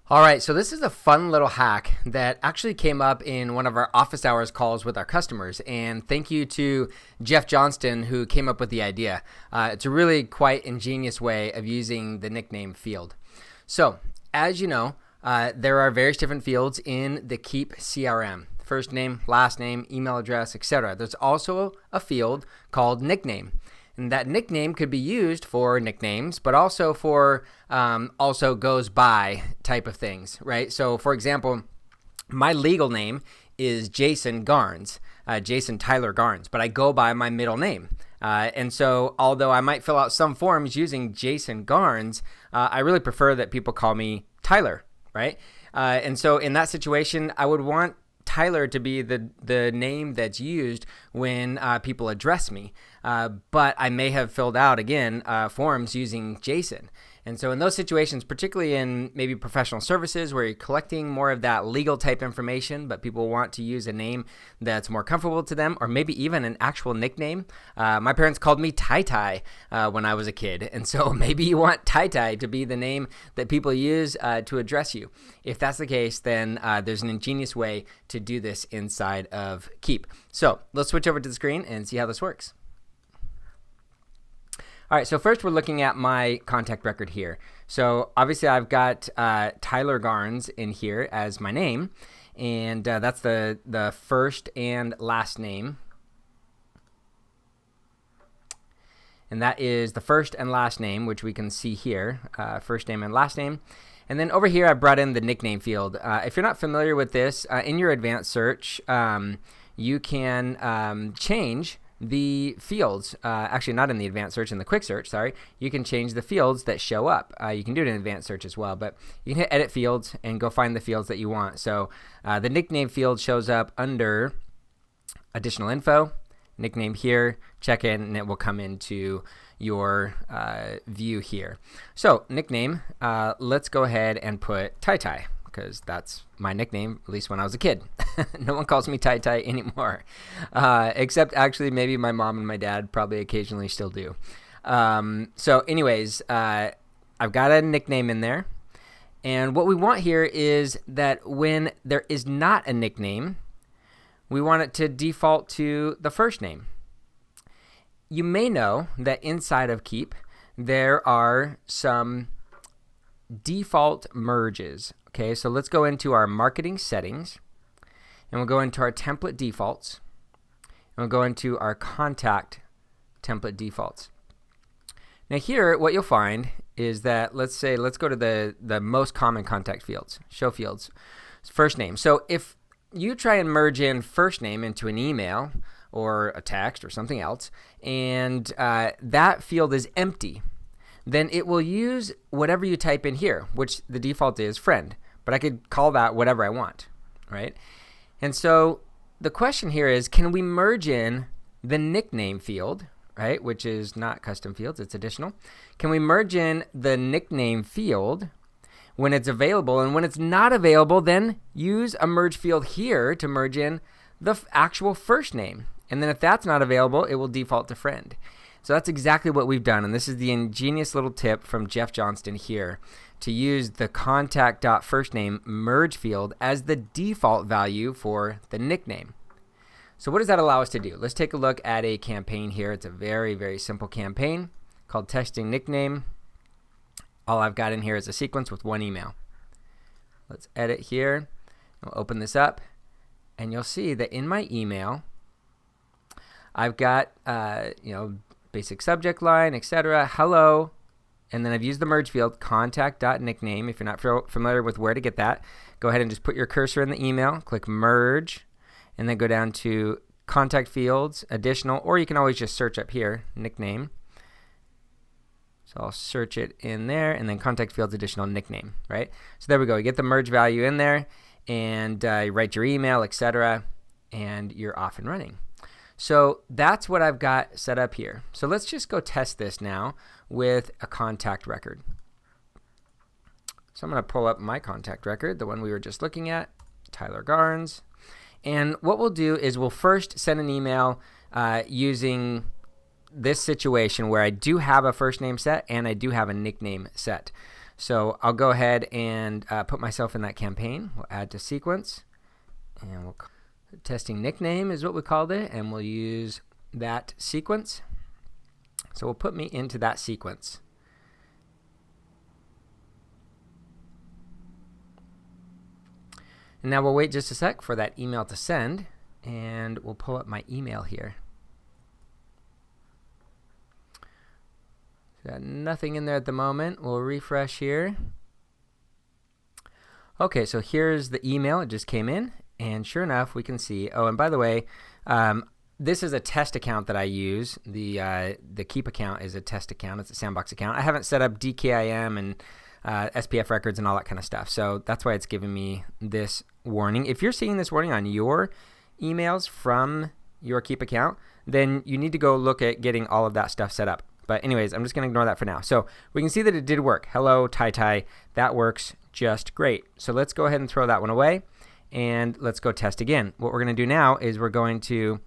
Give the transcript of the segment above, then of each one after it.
All right, so this is a fun little hack that actually came up in one of our office hours calls with our customers. And thank you to Jeff Johnston who came up with the idea. It's a really quite ingenious way of using the nickname field. So as you know, there are various different fields in the Keap CRM. First name, last name, email address, etc. There's also a field called nickname. And that nickname could be used for nicknames, but also for also goes by type of things, right? So for example, my legal name is Jason Garnes, Jason Tyler Garnes, but I go by my middle name. And so although I might fill out some forms using Jason Garnes, I really prefer that people call me Tyler, right? And so in that situation, I would want Tyler to be the name that's used when people address me. But I may have filled out, again, forms using Jason. And so in those situations, particularly in maybe professional services where you're collecting more of that legal type information, but people want to use a name that's more comfortable to them, or maybe even an actual nickname. My parents called me Tai when I was a kid. And so maybe you want Tai to be the name that people use to address you. If that's the case, then there's an ingenious way to do this inside of Keap. So let's switch over to the screen and see how this works. All right, so first we're looking at my contact record here. So obviously I've got Tyler Garnes in here as my name, and that's the first and last name. And that is the first and last name, which we can see here, first name and last name. And then over here I brought in the nickname field. If you're not familiar with this, in your advanced search, you can change the fields, actually not in the advanced search, in the quick search, sorry, you can change the fields that show up. You can do it in advanced search as well, but you can hit edit fields and go find the fields that you want. So the nickname field shows up under additional info, nickname here, check in, and it will come into your view here. So nickname, let's go ahead and put Tai, because that's my nickname, at least when I was a kid. No one calls me Tai anymore, except actually maybe my mom and my dad probably occasionally still do. So anyways, I've got a nickname in there. And what we want here is that when there is not a nickname, we want it to default to the first name. You may know that inside of Keap, there are some default merges. Okay, so let's go into our marketing settings, and we'll go into our template defaults, and we'll go into our contact template defaults. Now here, what you'll find is that, let's go to the most common contact fields, show fields, first name. So if you try and merge in first name into an email or a text or something else, and that field is empty, then it will use whatever you type in here, which the default is friend. But I could call that whatever I want, right? And so the question here is, can we merge in the nickname field, right, which is not custom fields, it's additional. Can we merge in the nickname field when it's available? And when it's not available, then use a merge field here to merge in the actual first name. And then if that's not available, it will default to friend. So that's exactly what we've done, and this is the ingenious little tip from Jeff Johnston here to use the contact.firstname merge field as the default value for the nickname. So what does that allow us to do? Let's take a look at a campaign here. It's a very, very simple campaign called Testing Nickname. All I've got in here is a sequence with one email. Let's edit here. We'll open this up, and you'll see that in my email, I've got basic subject line, etc., hello, and then I've used the merge field, contact.nickname. If you're not familiar with where to get that, go ahead and just put your cursor in the email, click merge, and then go down to contact fields, additional, or you can always just search up here, nickname. So I'll search it in there, and then contact fields, additional, nickname, right? So there we go. You get the merge value in there, and you write your email, etc., and you're off and running. So that's what I've got set up here. So let's just go test this now with a contact record. So I'm going to pull up my contact record, the one we were just looking at, Tyler Garnes. And what we'll do is we'll first send an email using this situation where I do have a first name set and I do have a nickname set. So I'll go ahead and put myself in that campaign. We'll add to sequence, and we'll testing nickname is what we called it, and we'll use that sequence. So we'll put me into that sequence. And now we'll wait just a sec for that email to send, and we'll pull up my email here. Got nothing in there at the moment. We'll refresh here. Okay, so here's the email. It just came in, and sure enough, we can see. Oh, and by the way, this is a test account that I use. The Keap account is a test account. It's a sandbox account. I haven't set up DKIM and SPF records and all that kind of stuff. So that's why it's giving me this warning. If you're seeing this warning on your emails from your Keap account, then you need to go look at getting all of that stuff set up. But anyways, I'm just going to ignore that for now. So we can see that it did work. Hello, Tai. That works just great. So let's go ahead and throw that one away, and let's go test again. What we're going to do now is we're going to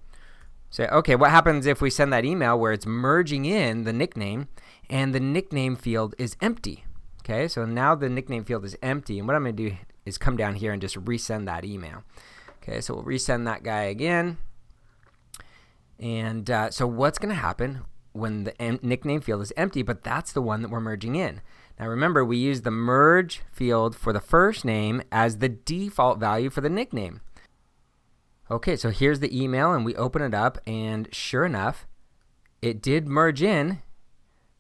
say, okay, what happens if we send that email where it's merging in the nickname and the nickname field is empty? Okay, so now the nickname field is empty, and what I'm going to do is come down here and just resend that email. Okay, so we'll resend that guy again. And so what's going to happen when the nickname field is empty, but that's the one that we're merging in? Now remember, we use the merge field for the first name as the default value for the nickname. Okay, so here's the email, and we open it up, and sure enough, it did merge in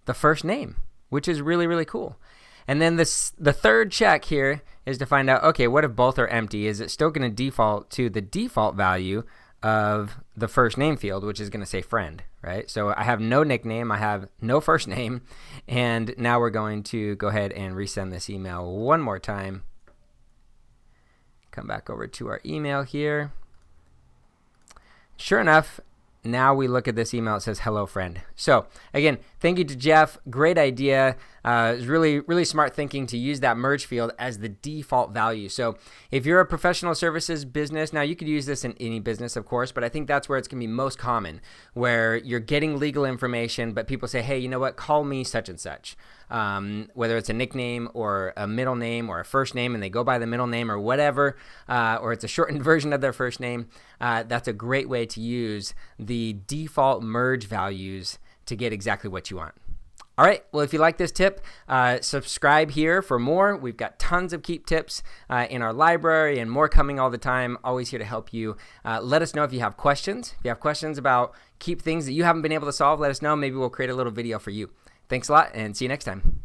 the first name, which is really, really cool. And then the third check here is to find out, okay, what if both are empty? Is it still going to default to the default value of the first name field, which is going to say friend, right? So I have no nickname, I have no first name, and now we're going to go ahead and resend this email one more time. Come back over to our email here. Sure enough, now we look at this email. It says, hello, friend. So again, thank you to Jeff. Great idea. It's really, really smart thinking to use that merge field as the default value. So if you're a professional services business, now you could use this in any business, of course, but I think that's where it's going to be most common, where you're getting legal information, but people say, hey, you know what, call me such and such. Whether it's a nickname or a middle name or a first name, and they go by the middle name or whatever, or it's a shortened version of their first name, that's a great way to use the default merge values to get exactly what you want. All right, well, if you like this tip, subscribe here for more. We've got tons of Keap tips in our library and more coming all the time. Always here to help you. Let us know if you have questions. If you have questions about Keap things that you haven't been able to solve, let us know. Maybe we'll create a little video for you. Thanks a lot, and see you next time.